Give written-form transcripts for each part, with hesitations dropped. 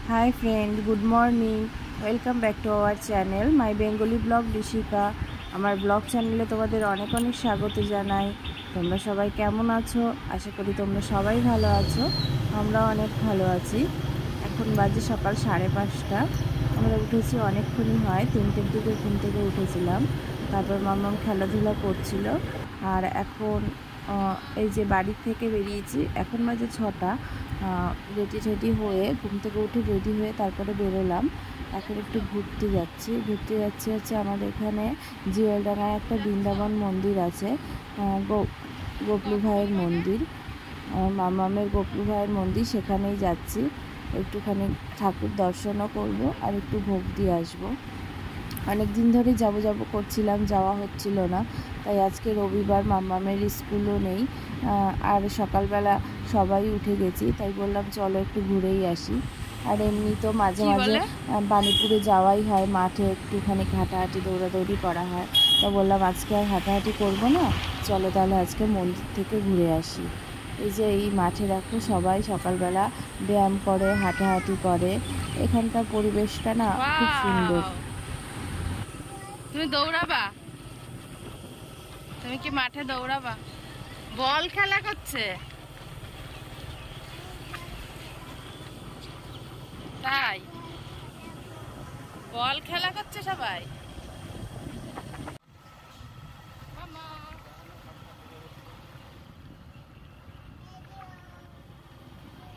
Hi friend, good morning. Welcome back to our channel, my Bengali blog Rishika. আমার blog চ্যানেলে তোমাদের অনেক অনেক স্বাগত জানাই। তোমরা সবাই কেমন আছো? আশা করি তোমরা সবাই ভালো আছো। আমরা অনেক ভালো আছি। এখন বাজে সকাল 5:30। আমরা উঠেছি অনেকক্ষণই হয়, 3টের দিকে ঘুম থেকে উঠেছিলাম। তারপর মাম্মাম খেলাধুলা করছিল। আর এখন এই যে বাড়ি থেকে বেরিয়েছি, এখন বাজে 6টা। রেডি হয়ে ঘুম থেকে উঠে রেডি হয়ে তারপরে বেরোলাম। এখন একটু ঘুরতে যাচ্ছি হচ্ছে আমাদের এখানে জিওলডাঙ্গায় একটা বৃন্দাবন মন্দির আছে, গোপলু ভাইয়ের মন্দির, মামামের গোপলু ভাইয়ের মন্দির। সেখানেই যাচ্ছি, একটুখানি ঠাকুর দর্শনও করব আর একটু ভোগ দিয়ে আসবো। অনেক দিন ধরেই যাব করছিলাম, যাওয়া হচ্ছিল না। তাই আজকে রবিবার, মাম্মামের স্কুলও নেই, আর সকালবেলা সবাই উঠে গেছি, তাই বললাম চলো একটু ঘুরেই আসি। আর এমনি তো মাঝে মাঝে বাণীপুরে যাওয়াই হয়, মাঠে একটুখানি হাঁটাহাঁটি দৌড়াদৌড়ি করা হয়। তা বললাম আজকে আর হাঁটাহাঁটি করবো না, চলো তাহলে আজকে মন্দির থেকে ঘুরে আসি। এই যে এই মাঠে দেখো সবাই সকালবেলা ব্যায়াম করে, হাঁটাহাঁটি করে। এখানকার পরিবেশটা না খুব সুন্দর। তুমি দৌড়াবা? তুমি কি মাঠে দৌড়াবা? বল খেলা করছে তাই? বল খেলা করছে সবাই।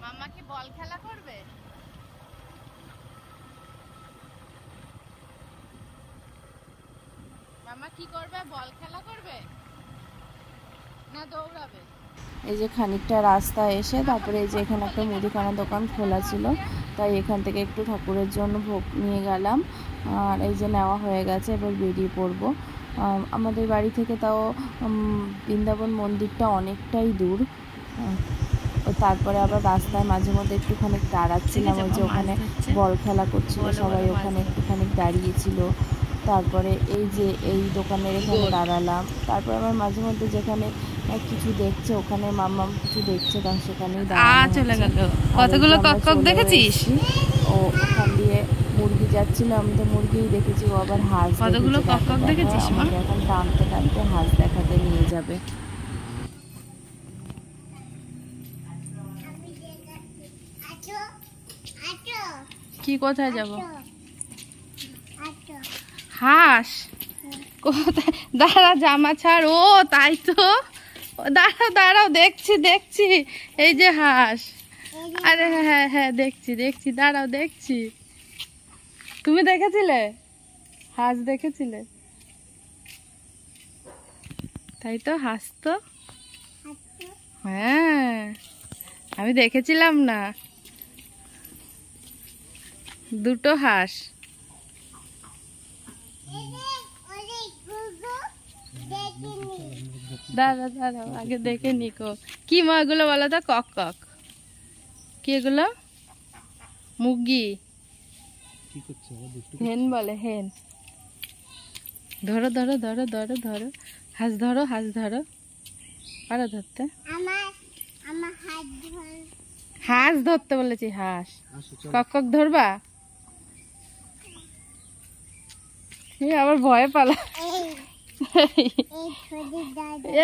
মাম্মা কি বল খেলা করবে? মাম্মা কি করবে? বল খেলা করবে না দৌড়াবে? এই যে খানিকটা রাস্তা এসে তারপরে এই যে এখানে একটা মুদিখানা দোকান খোলা ছিল, তাই এখান থেকে একটু ঠাকুরের জন্য ভোগ নিয়ে গেলাম। আর এই যে নেওয়া হয়ে গেছে, এবার বেরিয়ে পড়বো। আমাদের বাড়ি থেকে তাও বৃন্দাবন মন্দিরটা অনেকটাই দূর। তারপরে আবার রাস্তায় মাঝে মধ্যে একটুখানি দাঁড়াচ্ছিলাম, ওই যে ওখানে বল খেলা করছিল সবাই, ওখানে একটুখানি দাঁড়িয়েছিল। তারপরে এই যে এই দোকানের এখানে দাঁড়ালাম। তারপর আমার মাঝে মধ্যে যেখানে কিছু দেখছে, ওখানে মাম্মাম কিছু দেখছে, তখন সেখানেই চলে গেল। কতগুলো কক দেখেছিস? ও ওখান দিয়ে মুরগি যাচ্ছিল, আমি তো মুরগিই দেখেছি, ও আবার হাঁস। কতগুলো কক দেখেছিস? আমাকে এখন টানতে টানতে হাঁস দেখাতে নিয়ে যাবে। কি কোথায় যাব? হাঁস কোথায়? দাঁড়া, জামা ছাড়। ও তাই তো, দাঁড়াও দেখছি। এই যে হাঁস। আরে হ্যাঁ দেখছি, দাঁড়াও দেখছি। তুমি দেখেছিলে? হাঁস দেখেছিলে? তাই তো, হাঁস তো। হ্যাঁ, আমি দেখেছিলাম না, দুটো হাঁস। দাঁড়াও আগে দেখে নিকো। কি মা এগুলো বলো তো? কক। কি এগুলো? মুরগি, হেন বলে, হেন। ধরো হাঁস ধরো পারো ধরতে? হাঁস ধরতে বলেছি, হাঁস। কক ধরবা? আবার ভয়ে পালা।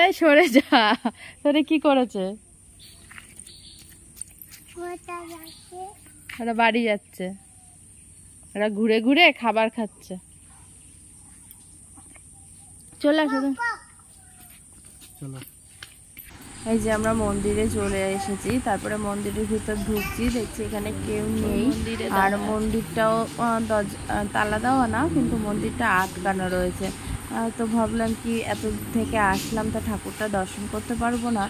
এই সরে যা। তোরে কি করেছে? ওরা বাড়ি যাচ্ছে, ওরা ঘুরে ঘুরে খাবার খাচ্ছে। চলে আসো। এই যে আমরা মন্দিরে চলে এসেছি, তারপরে মন্দিরের ভিতর ঢুকছি, দেখছি এখানে কেউ নেই। আর মন্দিরটাও তালা দেওয়া না, কিন্তু মন্দিরটা আটকানো রয়েছে। তো ভাবলাম কি এত থেকে আসলাম, তা ঠাকুরটা দর্শন করতে পারবো না।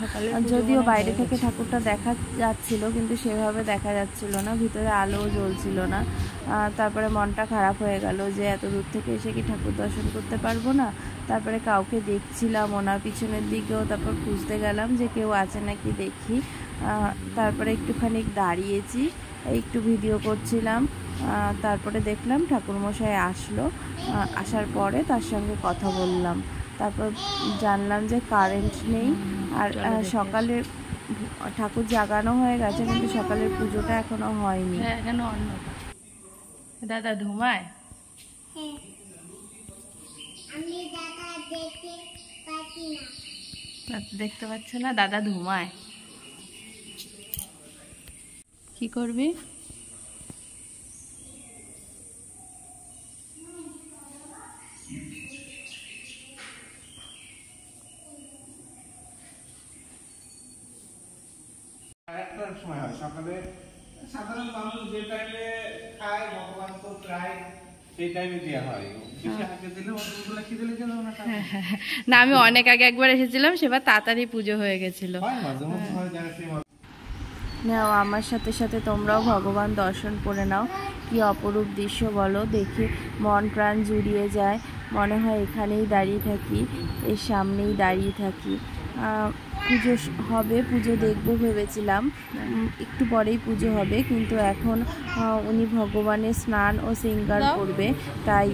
যদিও বাইরে থেকে ঠাকুরটা দেখা যাচ্ছিল, কিন্তু সেভাবে দেখা যাচ্ছিল না, ভিতরে আলোও জ্বলছিল না। তারপরে মনটা খারাপ হয়ে গেল যে এত দূর থেকে এসে কি ঠাকুর দর্শন করতে পারবো না। তারপরে কাউকে দেখছিলাম ওনার পিছনের দিকেও, তারপর খুঁজতে গেলাম যে কেউ আছে নাকি দেখি। তারপরে একটুখানি দাঁড়িয়েছি, একটু ভিডিও করছিলাম। তারপরে দেখলাম ঠাকুরমশাই আসলো, আসার পরে তার সঙ্গে কথা বললাম। তারপর জানলাম যে কারেন্ট নেই, আর সকালে ঠাকুর জাগানো হয়ে গেছে, কিন্তু সকালের পুজোটা এখনো হয়নি। হ্যাঁ, এখনো অন্য দাদা ধুমায়। দেখতে পাচ্ছে না, দাদা ধুমায়। কি করবি? সময় হয় সকালে, সাধারণ মানুষ যে টাইমে খায় ভগবান তো প্রায় সেই টাইমে দেওয়া হয়। না, আমি অনেক আগে একবার এসেছিলাম, সেবার তাড়াতাড়ি পুজো হয়ে গেছিল। নাও আমার সাথে সাথে তোমরাও ভগবান দর্শন করে নাও। কি অপরূপ দৃশ্য বলো, দেখে মন প্রাণ জুড়িয়ে যায়, মনে হয় এখানেই দাঁড়িয়ে থাকি, এর সামনেই দাঁড়িয়ে থাকি। পুজো হবে, পুজো দেখবো ভেবেছিলাম, একটু পরেই পুজো হবে, কিন্তু এখন উনি ভগবানের স্নান ও শৃঙ্গার করবে, তাই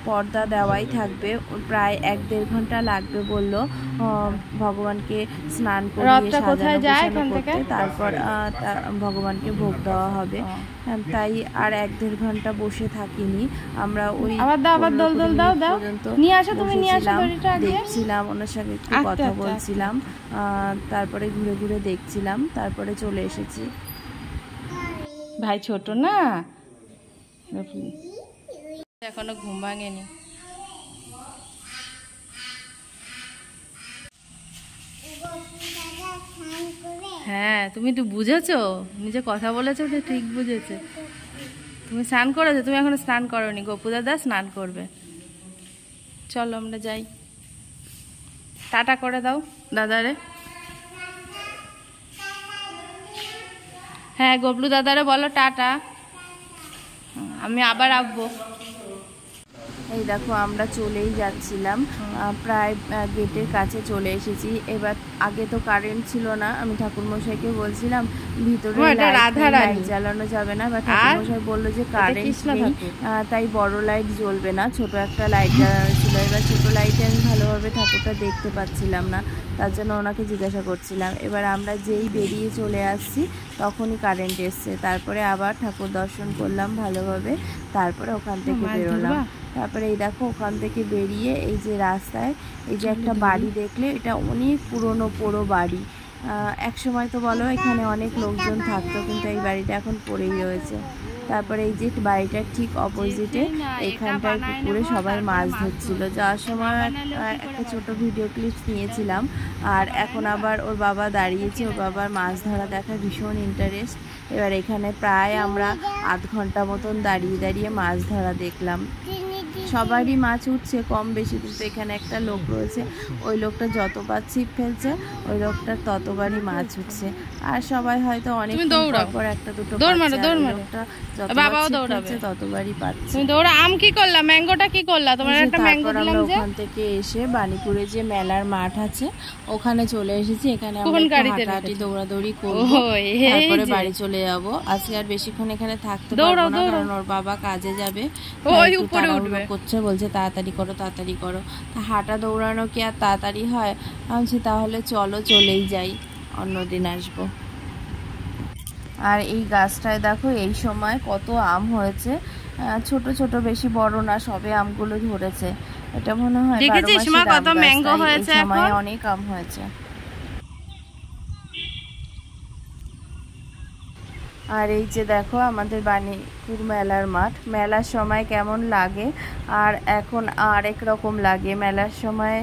পর্দা দেওয়াই থাকবে। প্রায় 1-1.5 ঘন্টা লাগবে বললো ভগবানকে স্নান করিয়ে সাজানো করতে, তারপর ভগবানকে ভোগ দেওয়া হবে। তাই আর 1-1.5 ঘন্টা বসে থাকিনি আমরা, ওই পর্যন্ত দেখছিলাম, ওনার সঙ্গে একটু কথা বলছিলাম, তারপরে ঘুরে ঘুরে দেখছিলাম, তারপরে চলে এসেছি। ভাই ছোট না, এখনো ঘুম ভাঙেনি। হ্যাঁ, তুমি তো বুঝেছো, নিজে কথা বলেছো তো ঠিক বুঝেছে। তুমি স্নান করেছো? তুমি এখনো স্নান করোনি, গপু দাদা স্নান করবে। চলো আমরা যাই, টাটা করে দাও দাদারে। হ্যাঁ, গবলু দাদারে বলো টাটা, আমি আবার আসবো। এই দেখো আমরা চলেই যাচ্ছিলাম, প্রায় গেটের কাছে চলে এসেছি। এবার আগে তো কারেন্ট ছিল না, আমি ঠাকুরমশাইকে বলছিলাম ভিতরে লাইট জ্বালানো যাবে না, বা ঠাকুরমশাই বললো যে কারেন্ট নেই, তাই বড় লাইট জ্বলবে না, ছোট একটা লাইট জ্বালানো ছিল। এবার ছোট লাইটে আমি ভালোভাবে ঠাকুরটা দেখতে পাচ্ছিলাম না, তার জন্য ওনাকে জিজ্ঞাসা করছিলাম। এবার আমরা যেই বেরিয়ে চলে আসছি তখনই কারেন্ট এসছে, তারপরে আবার ঠাকুর দর্শন করলাম ভালোভাবে, তারপরে ওখান থেকে বেরোলাম। তারপরে এই দেখো ওখান থেকে বেরিয়ে এই যে রাস্তায় এই যে একটা বাড়ি দেখলে, এটা অনেক পুরনো পোড়ো বাড়ি। এক সময় তো বলো এখানে অনেক লোকজন থাকতো, কিন্তু এই বাড়িটা এখন পড়েই রয়েছে। তারপরে এই যে বাড়িটার ঠিক অপোজিটে এইখানটায় পুকুরে সবাই মাছ ধরছিল। যাওয়ার সময় একটা ছোট ভিডিও ক্লিপ নিয়েছিলাম, আর এখন আবার ওর বাবা দাঁড়িয়েছে, ওর বাবার মাছ ধরা দেখার ভীষণ ইন্টারেস্ট। এবার এখানে প্রায় আমরা আধ ঘন্টা মতন দাঁড়িয়ে দাঁড়িয়ে মাছ ধরা দেখলাম। সবারই মাছ উঠছে কম বেশি, কিন্তু এখানে একটা লোক রয়েছে, ওই লোকটা যতবার ছিপ ফেলছে ওই লোকটার ততবারই মাছ উঠছে। আর সবাই হয়তো অনেক পর একটা দুটো ততবারই পাচ্ছে। আম কি করলা, ম্যাঙ্গোটা কি করলা? তোমার একটা ম্যাঙ্গো দিলাম যে। ওখান থেকে এসে বাণীপুরে যে মেলার মাঠ আছে ওখানে চলে এসেছি, এখানে হাঁটাহাঁটি দৌড়াদৌড়ি করবো, তারপরে বাড়ি চলে যাবো। আজকে আর বেশিক্ষণ এখানে থাকতে পারবো না, কারণ ওর বাবা কাজে যাবে, করছে, বলছে তাড়াতাড়ি করো তাড়াতাড়ি করো। তা হাঁটা দৌড়ানো কি আর তাড়াতাড়ি হয়? ভাবছি তাহলে চলো চলেই যাই, অন্যদিন আসবো। আর এই গাছটায় দেখো এই সময় কত আম হয়েছে, ছোট ছোট, বেশি বড় না, সবে আমগুলো ধরেছে। এটা মনে হয় কত ম্যাঙ্গো হয়েছে, অনেক আম হয়েছে। আর এই যে দেখো আমাদের বাণীপুর মেলার মাঠ, মেলার সময় কেমন লাগে আর এখন আরেক রকম লাগে। মেলার সময়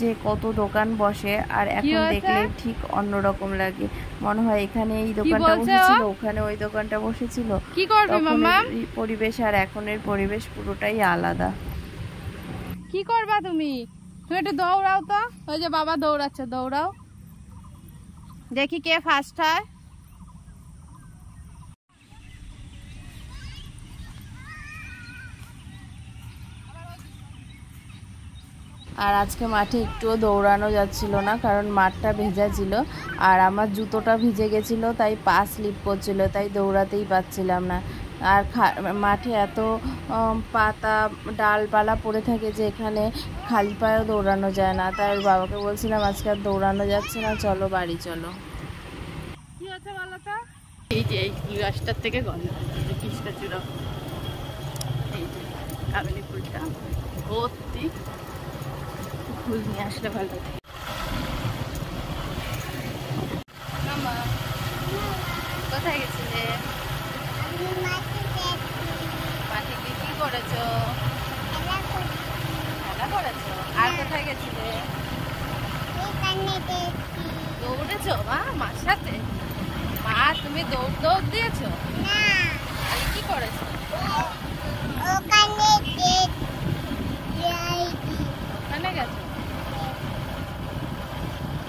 যে কত দোকান বসে, আর এখন দেখলে ঠিক অন্যরকম লাগে, মনে হয় এখানে এই দোকানটা বসেছিল, ওখানে ওই দোকানটা বসেছিল। পরিবেশ আর এখনের পরিবেশ পুরোটাই আলাদা। কি করবা তুমি? তুমি একটু দৌড়াও তো, ওই যে বাবা দৌড়াচ্ছে, দৌড়াও, দেখি কে ফার্স্ট হয়। আর আজকে মাঠে একটুও দৌড়ানো যাচ্ছিল না, কারণ মাঠটা ভেজা ছিল আর আমার জুতোটা ভিজে গেছিলো, তাই পা স্লিপ করছিল, তাই দৌড়াতেই পারছিলাম না। আর মাঠে এত পাতা ডালপালা পড়ে থাকে যে এখানে খালি পায়েও দৌড়ানো যায় না, তাই বাবাকে বলছিলাম আজকে আর দৌড়ানো যাচ্ছে না, চলো বাড়ি চলো। বলো তো? এই যে এই গাছটার থেকে গন্ধ আসছে, কৃষ্ণ চূড়া। এই যে কামিনী ফুলটা ভর্তি, ফুল নিয়ে আসলে ভালো লাগে। কোথায় গেছিলে? মাঠে গিয়ে কি করেছো? খেলা করেছো। আর কোথায় গেছিলে? দৌড়েছো মা, মার সাথে? মা তুমি দৌড় দিয়েছো? আর কি করেছো? ওখানে গেছো?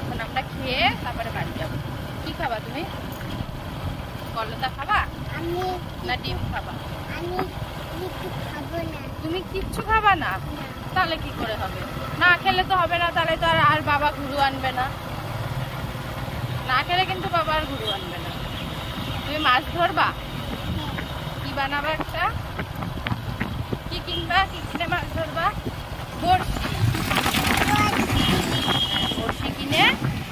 এখন আমরা খেয়ে তারপরে বাড়ি যাবো। কি খাবা তুমি? কলতা খাবা না ডিম খাবা? তুমি কিচ্ছু খাবা না? তাহলে কি করে হবে? না খেলে তো হবে না, তাহলে তো আর বাবা ঘুরু আনবে না। না খেলে কিন্তু বাবা আর ঘুরু আনবে না। তুমি মাছ ধরবা? কি বানাবা একটা? কি কিনবা? কি কিনে মাছ ধরবা? বড়শি। বড়শি কিনে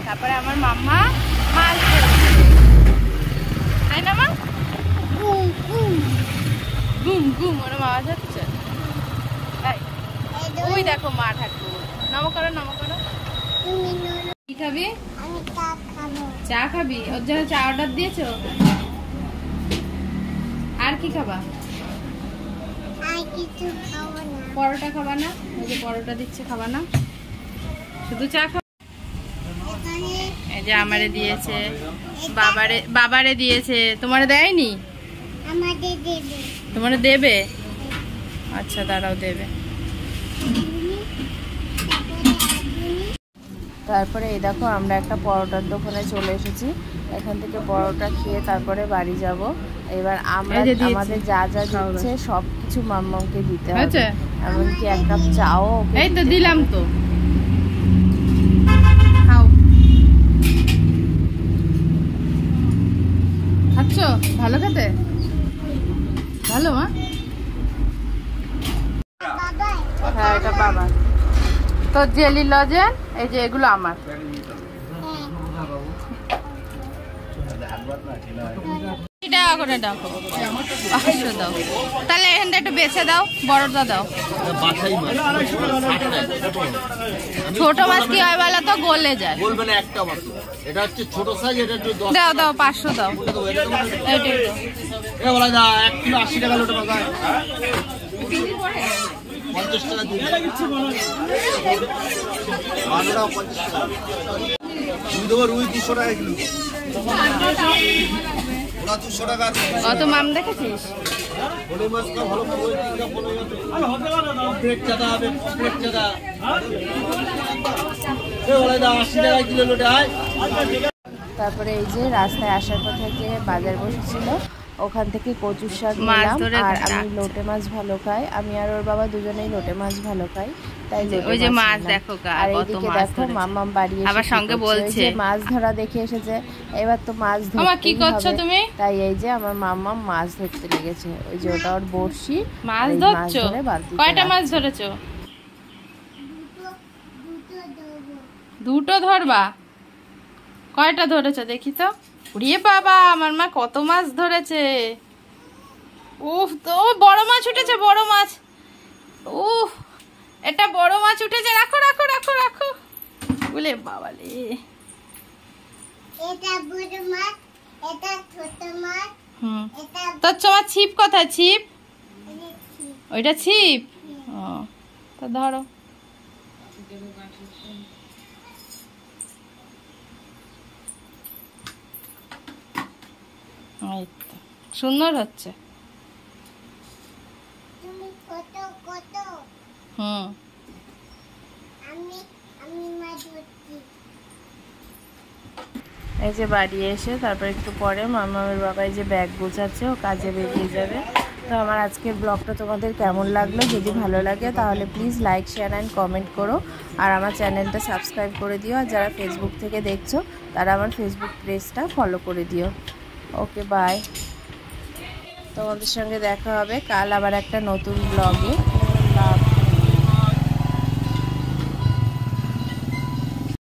তারপরে আমার মাম্মা মাছ ধরবে, তাই না মা? গুম গুম ওরা মাছ হচ্ছে তাই। ওই দেখো মা ঠাকুর। নমো করো, নমো করো। কি খাবি? চা খাবি? ওর জন্য চা অর্ডার দিয়েছো? আর কি খাবা? পরোটা খাবা না? ওই যে পরোটা দিচ্ছে, খাবা না? শুধু চা খাবা? এই যে আমারে দিয়েছে, বাবারে দিয়েছে। তোমারে দেয়নি? তোমারে দেবে? আচ্ছা দাঁড়াও, দেবে। তারপরে এই দেখো আমরা একটা পরোটার দোকানে চলে এসেছি। এখান থেকে পরোটা খেয়ে তারপরে বাড়ি যাব। এবার আমরা আমাদের যা যা দিচ্ছে সবকিছু মাম্মামকে দিতে হবে, এমনকি এক কাপ চাও। এই তো দিলাম তো, খাও। খাচ্ছ? ভালো খেতে? ভালো মা? হ্যাঁ এটা বাবা। তো জেলি লজেন এই যে এগুলো আমার। টাকা করে দাও, 500 দাও। তাহলে এখানটা একটু বেছে দাও, বড়টা দাও। ছোট মাছ কি হয় বলো তো? গলে যায়। বলবে না একটা মাছ, এটা হচ্ছে ছোট সাইজ, এটা একটু দাও দাও 500 দাও। এইটাই দাও। এ বলা যা 1 কিলো 80 টাকা লোটে বাজায়। 50 টাকা দিয়ে দিচ্ছি বলো। মাছটা 50 টাকা। দুধ রুই 200 টাকা কিলো। ওরা 200 টাকা আছে। কত মাম দেখেছিস? বলে মাছ কা ভালো করে দিকা বলে। আরে হতে পারে না, ব্রেক চাদা হবে, ব্রেক চাদা। এ বলা যা 80 টাকা কিলো লোটে আয়। তারপরে এই যে রাস্তায় আসার পথে যে বাজার বসেছিল, ওখান থেকে কচুর শাক নিলাম। আর আমি লোটে মাছ ভালো খাই, আমি আর ওর বাবা দুজনেই লোটে মাছ ভালো খাই, তাই ওই যে মাছ দেখো। আর এইদিকে দেখো মাম্মাম বাড়ি আবার সঙ্গে বলছে মাছ ধরা দেখে এসেছে, এবার তো মাছ ধরতেই হবে। তাই এই যে আমার মাম্মাম মাছ ধরতে লেগেছে। ওই যে ওটা ওর বড়শি। মাছ ধরছো? কয়টা মাছ ধরেছো? দুটো ধরবা? কয়টা ধরেছো দেখি তো? উড়িয়ে বাবা, আমার মা কত মাছ ধরেছে। উফ, তো বড় মাছ উঠেছে, বড় মাছ। উফ, এটা বড় মাছ উঠেছে। রাখো রাখো রাখো রাখো। বলে বাবালে, এটা বড় মাছ, এটা ছোট মাছ। এটা তোর তোমার ছিপ কোথায়? ছিপ ওইটা ছিপ। ও তো ধরো। সুন্দর হচ্ছে। এই যে বাড়ি এসে তারপর একটু পরে মামামের বাবা এই যে ব্যাগ গোছাচ্ছে, ও কাজে বেরিয়ে যাবে। তো আমার আজকের ব্লগটা তোমাদের কেমন লাগলো? যদি ভালো লাগে তাহলে please like, share and comment করো। আর আমার চ্যানেলটা সাবস্ক্রাইব করে দিও। আর যারা ফেসবুক থেকে দেখছো তারা আমার ফেসবুক পেজটা ফলো করে দিও। Okay bye. তোমাদের সঙ্গে দেখা হবে কাল আবার একটা নতুন ব্লগে।